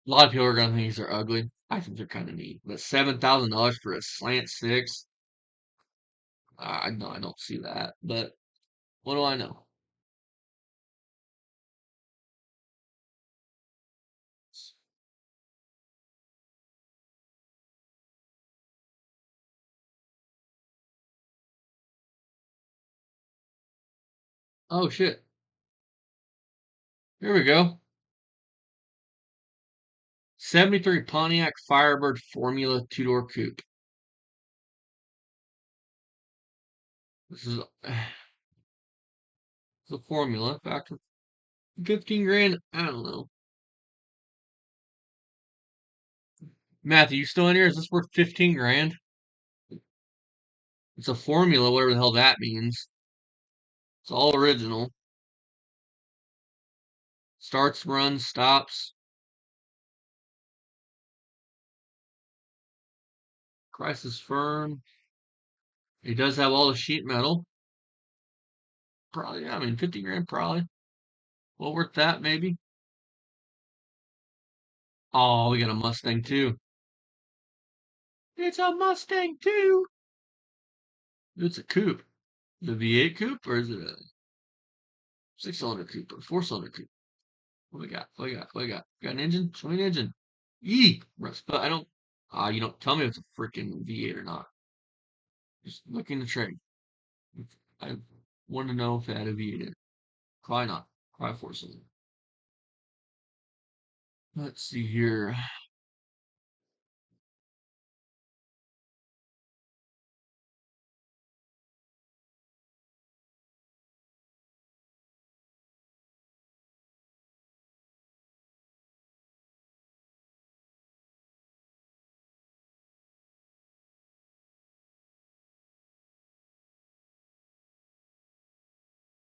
A lot of people are gonna think these are ugly. I think they're kind of neat, but $7,000 for a slant six, I don't see that. But what do I know? Oh shit! Here we go. 73 Pontiac Firebird Formula two-door coupe. This is the Formula factor. 15 grand. I don't know. Matthew, you still in here? Is this worth 15 grand? It's a Formula, whatever the hell that means. It's all original. Starts, runs, stops. Price is firm. He does have all the sheet metal. Probably, yeah, I mean, 50 grand, probably. Well worth that, maybe. Oh, we got a Mustang too. It's a Mustang too. It's a coupe. The V8 coupe, or is it a six-cylinder coupe or four-cylinder coupe? What we got? What we got? What we got? Got an engine? Show me an engine. Yee! But I don't. You don't tell me if it's a freaking V8 or not. Just looking to trade. I wanted to know if it had a V8 in it. Probably not. Probably four cylinder. Let's see here.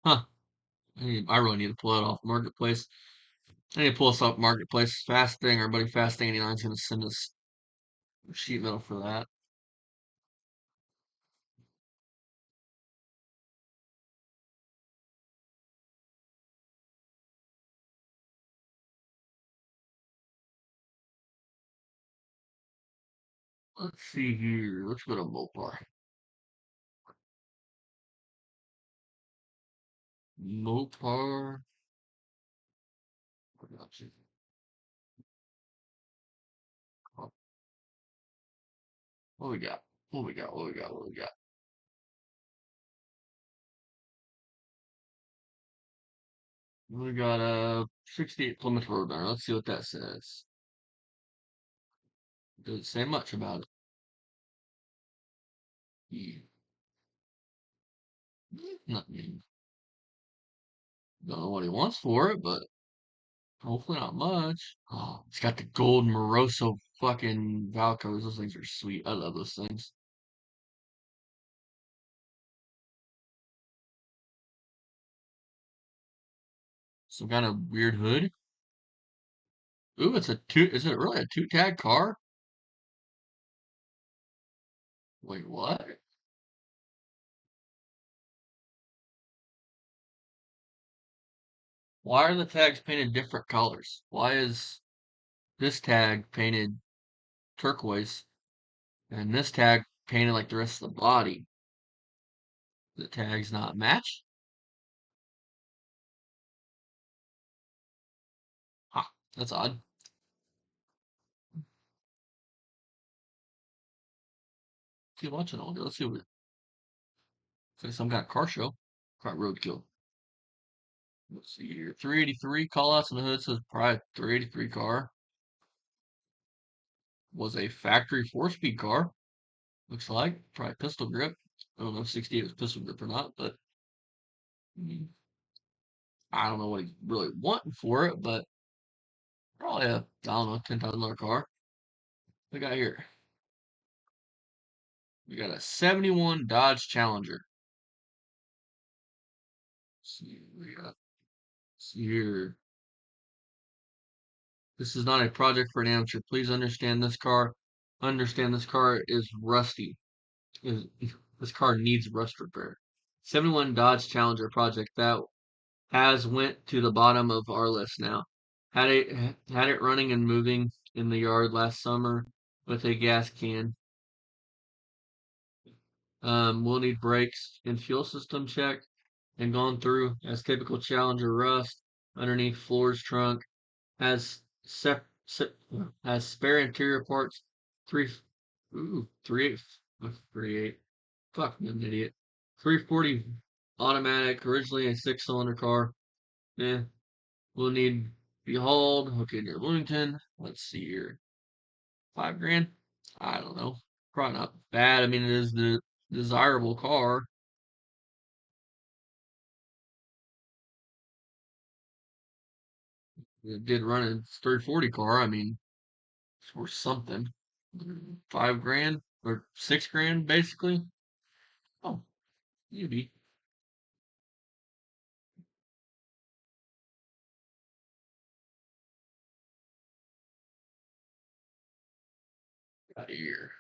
Huh. I really need to pull it off Marketplace. I need to pull us off Marketplace. Fast thing, our buddy Fast 89 is going to send us sheet metal for that. Let's see here. Let's go to Mopar. Mopar. What we got? What we got? What we got? What we got? We got a 68 Plymouth Roadrunner. Let's see what that says. Doesn't say much about it. Yeah. Nothing. Don't know what he wants for it, but hopefully not much. Oh, it's got the gold Moroso fucking Valcos. Those things are sweet. I love those things. Some kind of weird hood. Ooh, it's a two. Is it really a two tag car? Wait, what? Why are the tags painted different colors? Why is this tag painted turquoise and this tag painted like the rest of the body? The tags not match? Huh, that's odd. See, watching all. Let's see what it's like some kind of car show. Car roadkill. Let's see here. 383 callouts on the hood says probably 383 car. Was a factory 4-speed car. Looks like probably pistol grip. I don't know if 68 was pistol grip or not, but mm, I don't know what he's really wanting for it, but probably a, I don't know, $10,000 car. We got here. We got a 71 Dodge Challenger. Let's see, we got see here. This is not a project for an amateur. Please understand this car. Understand this car is rusty. Is this car needs rust repair. 71 Dodge Challenger project that has went to the bottom of our list now. Had it running and moving in the yard last summer with a gas can. We'll need brakes and fuel system check and gone through as typical Challenger rust underneath floors trunk has has spare interior parts three ooh three eight fuck I'm an idiot 340 automatic originally a 6-cylinder car. Yeah, we'll need be hauled. Okay, near Bloomington. Let's see here. 5 grand? I don't know. Probably not bad. I mean, it is the desirable car. It did run a 340 car. I mean, it's worth something. 5 grand or 6 grand, basically. Oh, maybe. Out of here.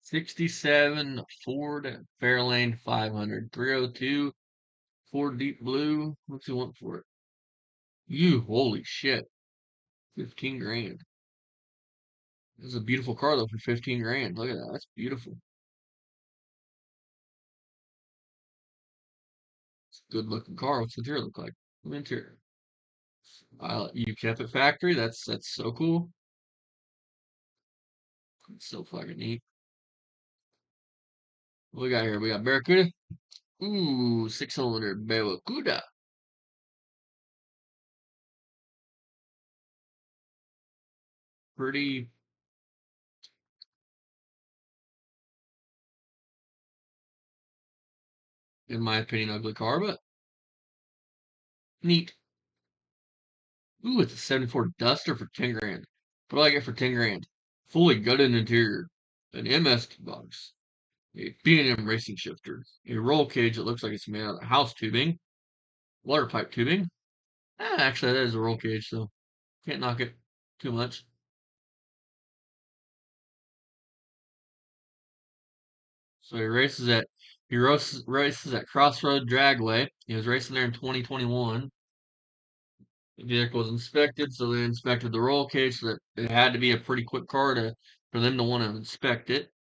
67 Ford Fairlane 500. 302 Ford Deep Blue. What's he want for it? You, holy shit. 15 grand. This is a beautiful car though for 15 grand. Look at that. That's beautiful. It's a good looking car. What's the interior look like? Winter. You kept it factory. That's so cool. It's so fucking neat. What we got here? We got Barracuda. Ooh, 600 Barracuda. Pretty, in my opinion, ugly car, but neat. Ooh, it's a 74 Duster for 10 grand. What do I get for 10 grand? Fully gutted interior, an MS box, a B&M racing shifter, a roll cage that looks like it's made out of house tubing, water pipe tubing. Actually, that is a roll cage, so can't knock it too much. So he races at Crossroad Dragway. He was racing there in 2021. The vehicle was inspected, so they inspected the roll cage, so that it had to be a pretty quick car for them to want to inspect it.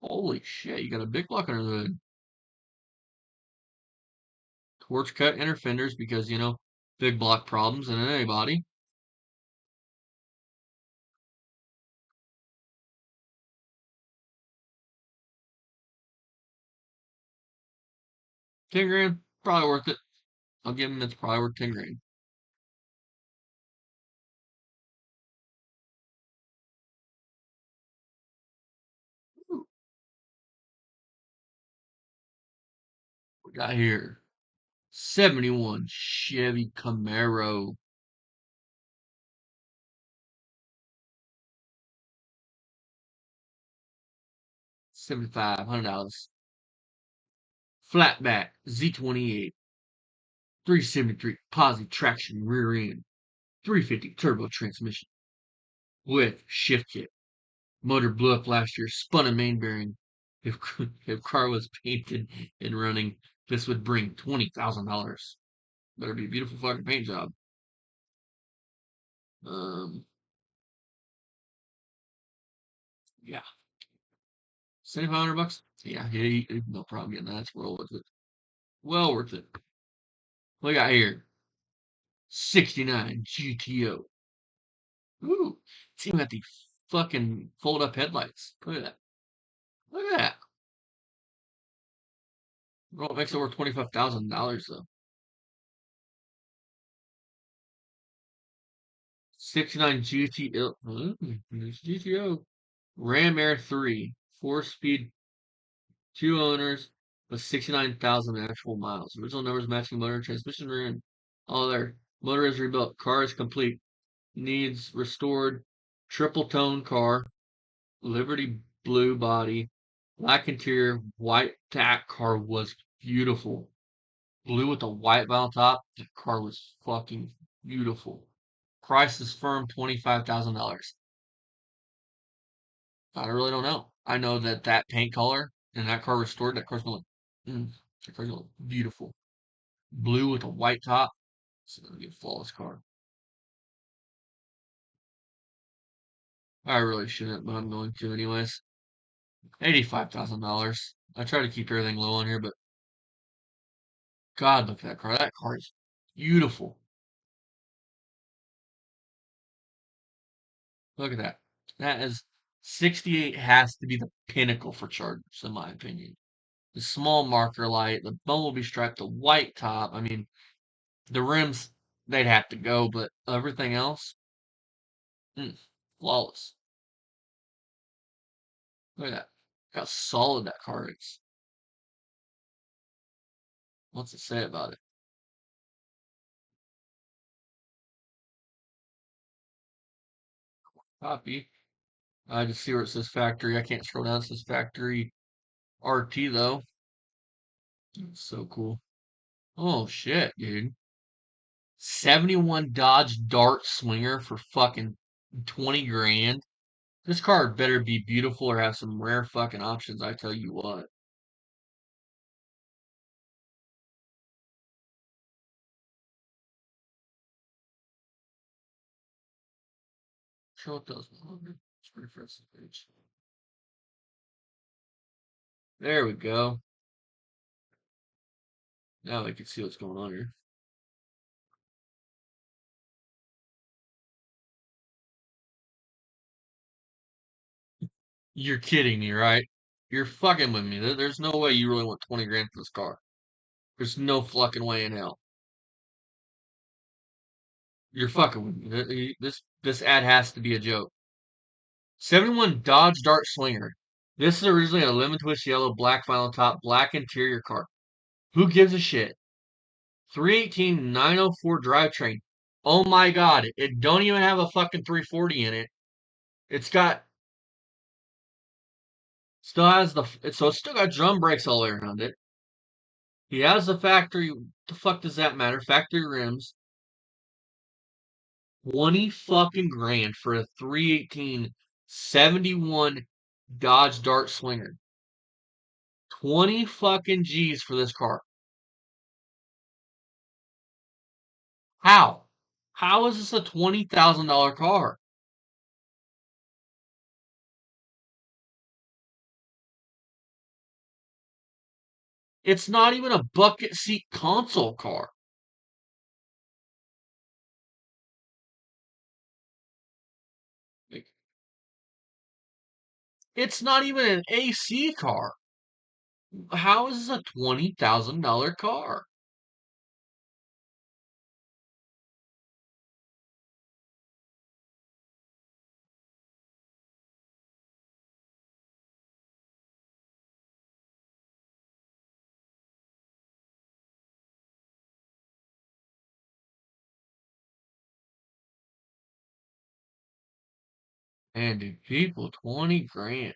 Holy shit, you got a big block under the hood. Torch cut inner fenders because, big block problems in any body. $10 grand, probably worth it. I'll give him it's probably worth 10 grand. Ooh, we got here 71 Chevy Camaro. $7,500. Flatback Z28. 373 posi traction rear end. 350 turbo transmission with shift kit. Motor blew up last year, spun a main bearing. If if car was painted and running, this would bring $20,000. Better be a beautiful fucking paint job. Um, yeah, $7,500. Yeah, no problem getting that. It's well worth it. Well worth it. What we got here? 69 GTO. Ooh, it's even got the fucking fold up headlights. Look at that. Look at that. Well, it makes it worth $25,000 though. 69 GTO. GTO. Ram Air 3. 4-speed, two owners, with 69,000 actual miles. Original numbers matching motor, transmission rear end. All there. Motor is rebuilt. Car is complete. Needs restored. Triple tone car. Liberty blue body. Black interior. White tack car was beautiful. Blue with a white vinyl top. The car was fucking beautiful. Price is firm $25,000. I really don't know. I know that that paint color and that car restored, that car's gonna look, that car's gonna look beautiful. Blue with a white top. It's gonna be a flawless car. I really shouldn't, but I'm going to anyways. $85,000. I try to keep everything low on here, but God, look at that car. That car is beautiful. Look at that. That is 68 has to be the pinnacle for Chargers, in my opinion. The small marker light, the bumblebee stripe, the white top. I mean, the rims, they'd have to go, but everything else, mm, flawless. Look at that. How solid that car is. What's it say about it? Copy. I just see where it says factory. I can't scroll down. It says factory RT though. It's so cool. Oh shit, dude. 71 Dodge Dart Swinger for fucking 20 grand. This car better be beautiful or have some rare fucking options, I tell you what. Show what those. Let's refresh the page. There we go. Now I can see what's going on here. You're kidding me, right? You're fucking with me. There's no way you really want 20 grand for this car. There's no fucking way in hell. You're fucking with me. This ad has to be a joke. 71 Dodge Dart Swinger. This is originally a lemon twist yellow, black vinyl top, black interior car. Who gives a shit? 318 904 drivetrain. Oh my god, it don't even have a fucking 340 in it. It's got still has so it's still got drum brakes all the way around it. He has the factory. What the fuck does that matter? Factory rims. 20 fucking grand for a 318 71 Dodge Dart Swinger. 20 fucking G's for this car. How? How is this a $20,000 car? It's not even a bucket seat console car. Like, it's not even an AC car. How is this a $20,000 car? And dude, people, 20 grand.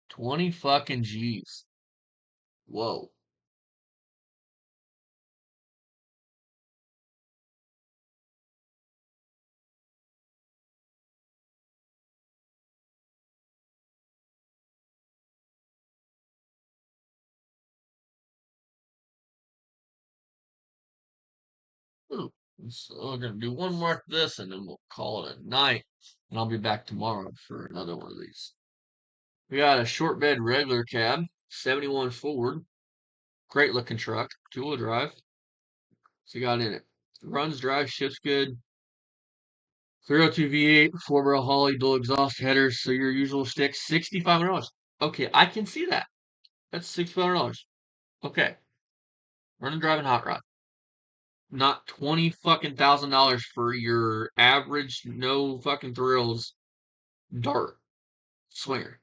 20 fucking G's. Whoa. Ooh. So we're gonna do one more of this and then we'll call it a night. And I'll be back tomorrow for another one of these. We got a short bed regular cab, 71 Ford. Great looking truck, two-wheel drive. So you got in it. Runs, drives, shifts good. 302 V8, 4-barrel Holly, dual exhaust headers. So your usual stick, $6,500. Okay, I can see that. That's $6,500. Okay, running, driving hot rod. Not 20 fucking $1,000 for your average, no fucking thrills dart swinger.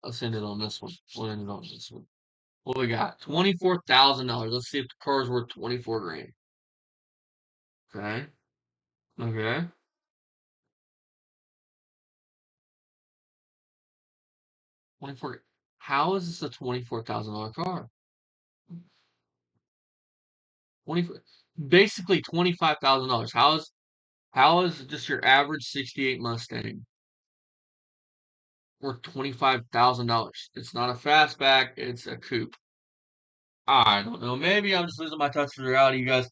Let's end it on this one. We'll end it on this one. What we got? $24,000. Let's see if the car's worth 24 grand. Okay. Okay. 24. How is this a $24,000 car? 24, basically $25,000. How is just your average 68 Mustang worth $25,000? It's not a fastback, it's a coupe. I don't know. Maybe I'm just losing my touch with reality, you guys.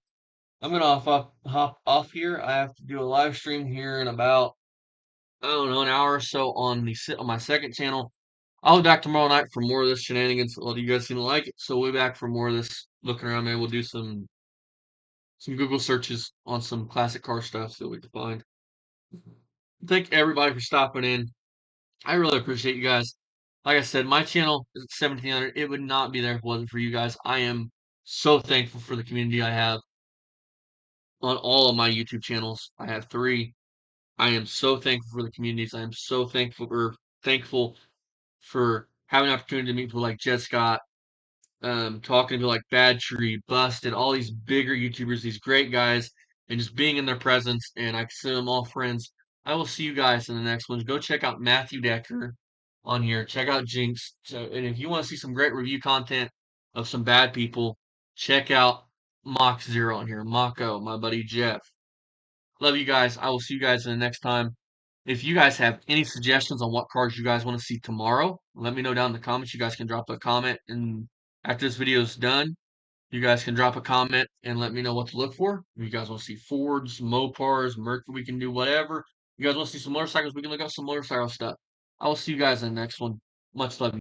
I'm gonna hop off here. I have to do a live stream here in about, I don't know, an hour or so on on my second channel. I'll be back tomorrow night for more of this shenanigans. Well, you guys seem to like it, so we'll be back for more of this looking around. Maybe we'll do some Google searches on some classic car stuff so we can find. Thank everybody for stopping in. I really appreciate you guys. Like I said, my channel is at 1700. It would not be there if it wasn't for you guys. I am so thankful for the community I have on all of my YouTube channels. I have three. I am so thankful for the communities. I am so thankful for having an opportunity to meet people like Jed Scott, talking to like Bad Tree, Busted, all these bigger YouTubers, these great guys, and just being in their presence. And I consider them all friends. I will see you guys in the next ones. Go check out Matthew Decker on here. Check out Jinx. And if you want to see some great review content of some bad people, check out Mach Zero on here. Mako, my buddy Jeff. Love you guys. I will see you guys in the next time. If you guys have any suggestions on what cars you guys want to see tomorrow, let me know down in the comments. You guys can drop a comment, and after this video is done, you guys can drop a comment and let me know what to look for. If you guys want to see Fords, Mopars, Mercury, we can do whatever. You guys want to see some motorcycles, we can look up some motorcycle stuff. I will see you guys in the next one. Much love.